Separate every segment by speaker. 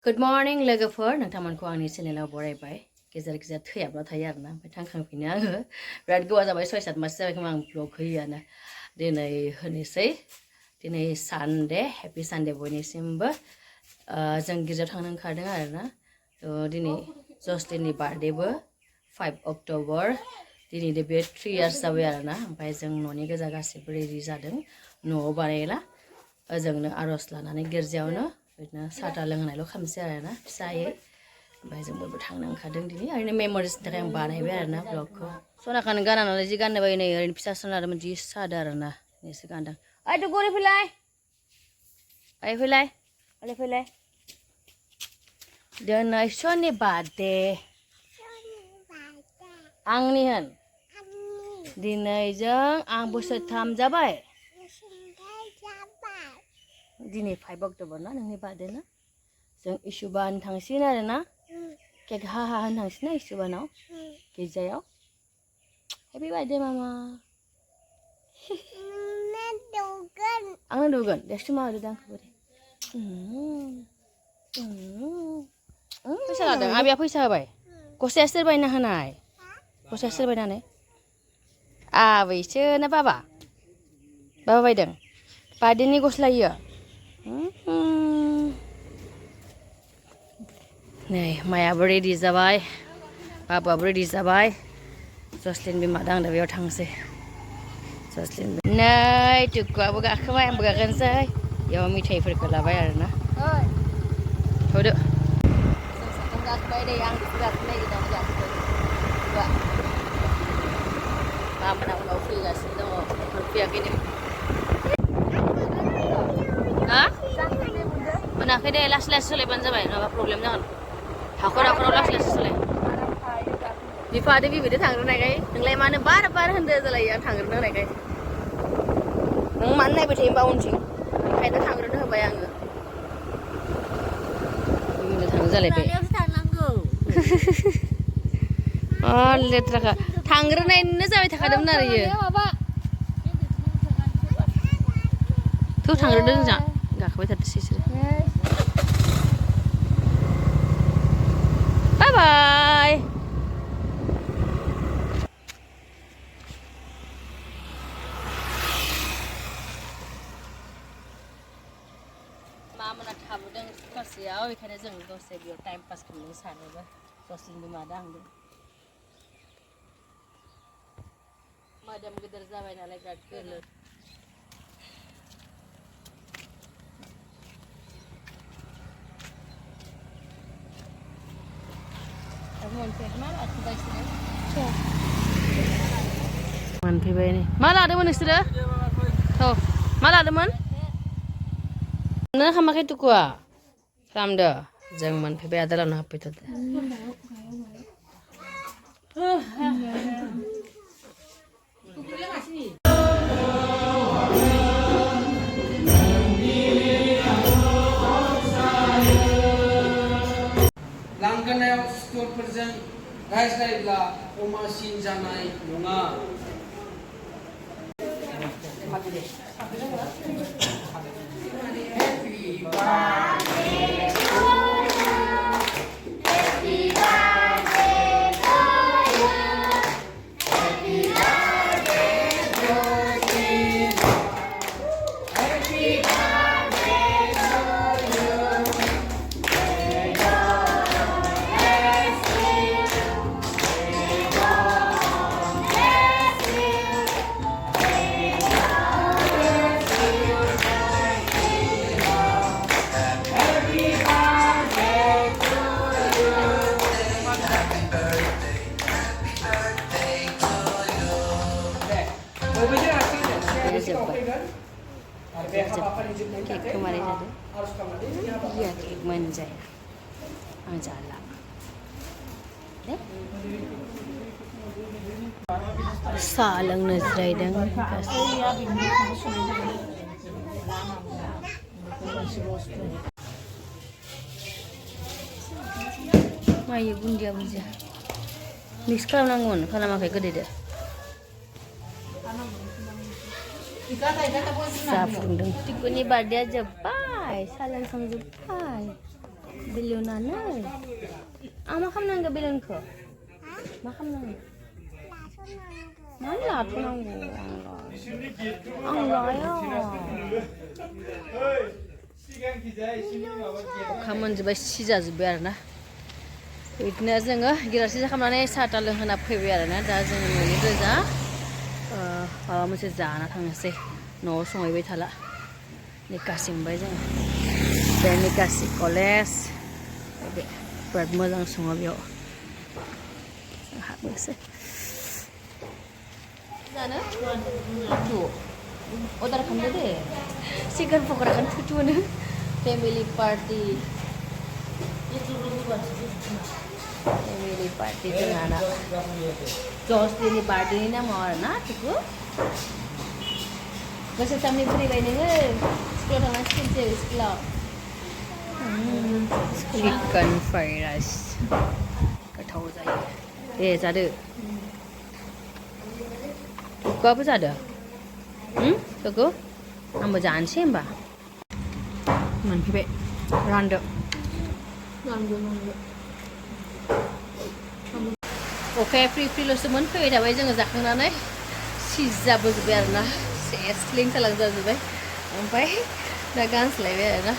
Speaker 1: Good morning लोगोफोर नोंथांमोनखौ आंनि चेनेलाव बरायबाय गेजेर गेजेर थैयाब्ला थायो आरोना ओमफ्राय थांखांफिनो आङो बिराद गोबाव जाबाय 6-7 मास जाबाय खोमा आं ब्लग होयोआनो दिनै होनोसै दिनै सानडे हेपि सानडे बयनिसिमबो जों गिर्जायाव थांनो ओंखारदों आरोना दिनै जसलिननि बार्थडेबो 5 अक्ट'बर दिनै बे 3 इयार्स जाबाय आरोना ओमफ्राय जों न'नि गोजा गासिबो रेडि जादों न'आव बानायला ओजोंनो आर'ज लानानै गिर्जायावनो बिदिनो साहा लोंनायल' खालामसै आरोना फिसायै ओमफ्राय जों बयबो थांनो ओंखारदों दिनै ओरैनो मेम'रिसनि थाखाय आं बानायबाय आरोना ब्लगखौ सनाखानो गाना नालाय जि गाननो बायो नै ओरैनो फिसा सोनारदोंमोन जि सादों आरोना एसे गानदों ओइ दुगुरि फैलाय ओइ फैलाय ओरै फैलाय दिनै सननि बार्थडे आंनि होन दिनै जों आं बोसोरथाम जाबाय दिनै 5 अक्ट'बर ना नोंनि बार्थडे ना जों इसुबान थांसिगोन आरोना केक हाहा होनो थांसिगोन ना इसुबानाव गिर्जायाव हेपि बार्थडे मामा आंनो दुगोन देरसुमा होदो आंखौ बोरै फैसा लादों आबिया फैसा होबाय गस्लाया सोर बायना होनाय गस्लाया सोर बायनानै आबैसो ना बाबा बायदों बार्थडेनि गस्ला इयो नै मायाबो रेडि जाबाय बाबाबो रेडि जाबाय जसलिन बिमा दा आं दा बेयाव थांसै जसलिन नै टुकुआबो गाखोबाय आंबो गाखोनोसै बेयाव मेथाइफोरखौ लाबाय आरोना होदो जों साथाम गाखोबाय दै आं बेखौ गाखोनो नागिरनानै गाखोबाय मामाना उनाव फैगासिनो दङ मोनफैयाखैनो हा मोनाखै दे लासै लासै सोलायबानो जाबाय नङाबा प्रब्लेम जागोन हाखर हाखराव लासै लासै सोलाय बिफादो बिबैदो थांग्रोनायखाय नोंलाय मानो बार बार होनदो जालायो आं थांग्रोनो होनायखाय नों मानो नायबाय थायो होनबा उनथिं ओंखायनो थांग्रोनो होबाय आङो बिबैनो थाङो जालायबाय लेथ्राखा थांग्रोनायनो जाबाय थाखादोंमोन आरो इयो थ' थांग्रोदों जोंहा गाखोबाय थादोसै इसोरो बाय बाय मामोना थाबोदों फारसेयाव बेखायनो जों दसे बेयाव टाइम पास खालामनो सानोबा जसलिन बिमा दा आंदों मोदोम गिदिर जाबाय नालाय बिराद गोलोर मोनफैबाय नै मा लादोंमोन नोंसोरो औ मा लादोंमोन नों खामाखै टुकुआ खालामदो जों मोनफैबाय आदालावनो हाबफैथ'दो
Speaker 2: लांगोनायाव सिथरफोरजों रायज्लायब्ला अमासिन जानाय नङा
Speaker 1: cake kemarin ada iya kek manja ang jala salang nazraidang mayu bundia bundia mix खालामनांगौमोन खालामाखै गोदैदो जाफुंदों टिकुनि बार्थडेआ जोब्बाय सालां संजोब्बाय Belunaनो. मा खालामनांगौ बेलुनखौ? मा खालामनांगौ? मानो लाथ'नांगौ आं लाया अखा मोनजोब्बाय सिजाजोब्बाय आरोना बिदिनो जोङो गिलासि जाखांनानै साहा ता लोंहोना फैबाय आरोना दा जोङो न'नि गोजा माबा मोनसे जाना थांनोसै न'आव संहैबाय थाला निकासि मोनबाय जोङो बे निकासि कलेज बिराद मोजां सङो बेयाव जों हाबनोसै जानो tuh order खालामदो दे चिकेन पक'रा kan tujuannya family party family party dengan anak Jocellyn ni party ni nama orang nak tu masa kami beri lain ni sekolah tangan sikit je sekolah chicken fried rice kau saya jadi kau apa ada? Kau? Ambil jangan sih mbak. Mana kibe? Randa. Oke, free lo semua kau dah baca nggak zakkan nana? Siza berzuber na, sling salah berzuber. Sampai dagang selesai na.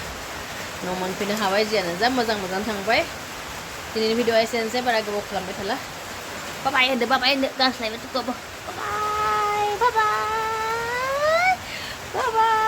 Speaker 1: Noman pindah Hawaii jangan zam mazang tangpai. Ini video essence para gabung kelam betala. Bye bye, dah selesai tu kau. Bye bye.